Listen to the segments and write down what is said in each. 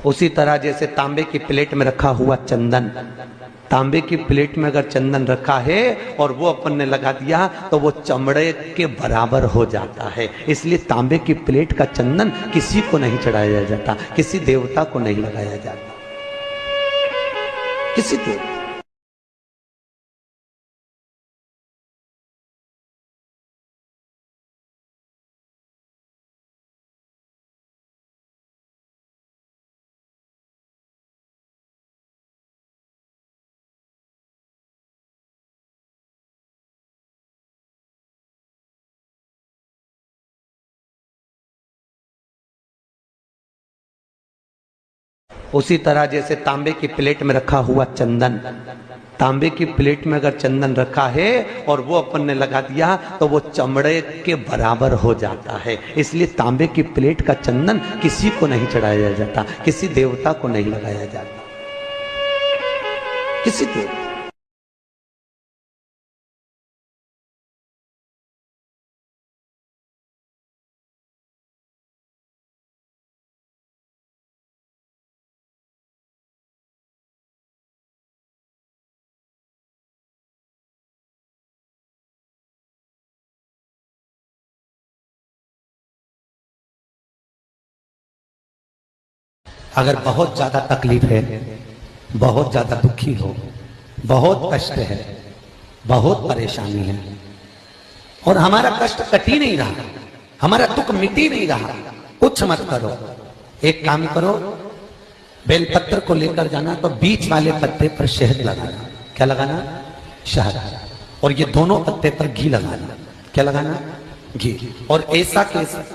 उसी तरह जैसे तांबे की प्लेट में रखा हुआ चंदन, तांबे की प्लेट में अगर चंदन रखा है और वो अपन ने लगा दिया तो वो चमड़े के बराबर हो जाता है। इसलिए तांबे की प्लेट का चंदन किसी को नहीं चढ़ाया जाता, किसी देवता को नहीं लगाया जाता, किसी देवता। उसी तरह जैसे तांबे की प्लेट में रखा हुआ चंदन, तांबे की प्लेट में अगर चंदन रखा है और वो अपन ने लगा दिया तो वो चमड़े के बराबर हो जाता है। इसलिए तांबे की प्लेट का चंदन किसी को नहीं चढ़ाया जाता, किसी देवता को नहीं लगाया जाता, किसी देवता। अगर बहुत ज्यादा तकलीफ है, बहुत ज्यादा दुखी हो, बहुत कष्ट है, बहुत परेशानी है और हमारा कष्ट कट ही नहीं रहा, हमारा दुख मिट ही नहीं रहा, कुछ मत करो। एक काम करो, बेलपत्र को लेकर जाना तो बीच वाले पत्ते पर शहद लगाना। क्या लगाना? शहद। और ये दोनों पत्ते पर घी लगाना। क्या लगाना? घी। और ऐसा कैसा?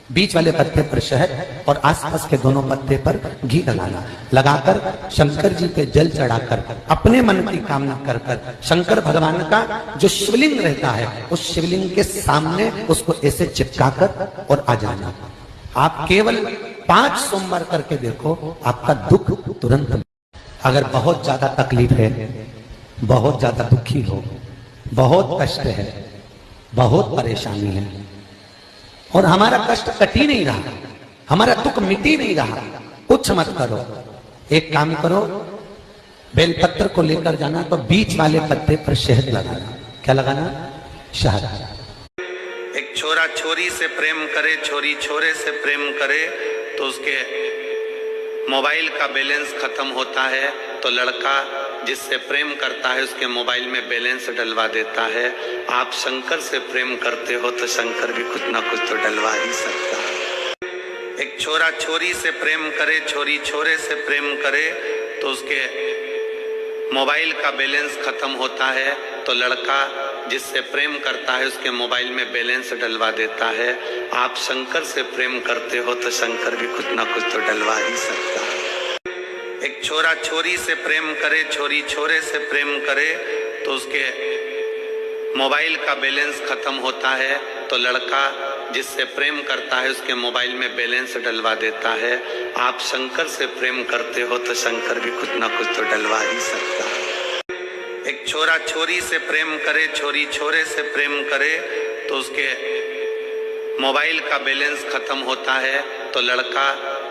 बीच वाले पत्ते पर शहद और आसपास के दोनों पत्ते पर घी लगाना। लगाकर शंकर जी पे जल चढ़ाकर अपने मन की कामना कर कर शंकर भगवान का जो शिवलिंग रहता है उस शिवलिंग के सामने उसको ऐसे चिपकाकर और आ जाना। आप केवल 5 सोमवार करके देखो, आपका दुख तुरंत। अगर बहुत ज्यादा तकलीफ है, बहुत ज्यादा दुखी हो, बहुत कष्ट है, बहुत परेशानी है और हमारा कष्ट कट ही नहीं रहा, हमारा दुख मिट ही नहीं रहा, कुछ मत करो। एक काम करो, बेलपत्र को लेकर जाना तो बीच वाले पत्ते पर शहद लगाना। क्या लगाना? शहद। एक छोरा छोरी से प्रेम करे, छोरी छोरे से प्रेम करे तो उसके मोबाइल का बैलेंस खत्म होता है तो लड़का जिससे प्रेम करता है उसके मोबाइल में बैलेंस डलवा देता है। आप शंकर से प्रेम करते हो तो शंकर भी कुछ ना कुछ तो डलवा ही सकता है। एक छोरा छोरी से प्रेम करे, छोरी छोरे से प्रेम करे तो उसके मोबाइल का बैलेंस खत्म होता है तो लड़का जिससे प्रेम करता है उसके मोबाइल में बैलेंस डलवा देता है। आप शंकर से प्रेम करते हो तो शंकर भी कुछ ना कुछ तो डलवा ही सकता है। एक छोरा छोरी से प्रेम करे, छोरी छोरे से प्रेम करे तो उसके मोबाइल का बैलेंस खत्म होता है तो लड़का जिससे प्रेम करता है उसके मोबाइल में बैलेंस डलवा देता है। आप शंकर से प्रेम करते हो तो शंकर भी कुछ ना कुछ तो डलवा ही सकता है। एक छोरा छोरी से प्रेम करे, छोरी छोरे से प्रेम करे तो उसके मोबाइल का बैलेंस खत्म होता है तो लड़का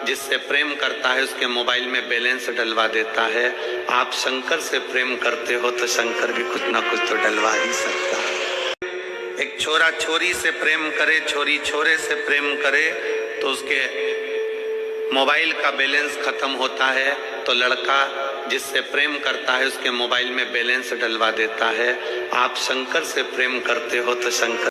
जिससे प्रेम करता है उसके मोबाइल में बैलेंस डलवा देता है। आप शंकर से प्रेम करते हो तो शंकर भी कुछ ना कुछ तो डलवा ही सकता है। एक छोरा छोरी से प्रेम करे, छोरी छोरे से प्रेम करे तो उसके मोबाइल का बैलेंस खत्म होता है तो लड़का जिससे प्रेम करता है उसके मोबाइल में बैलेंस डलवा देता है। आप शंकर से प्रेम करते हो तो शंकर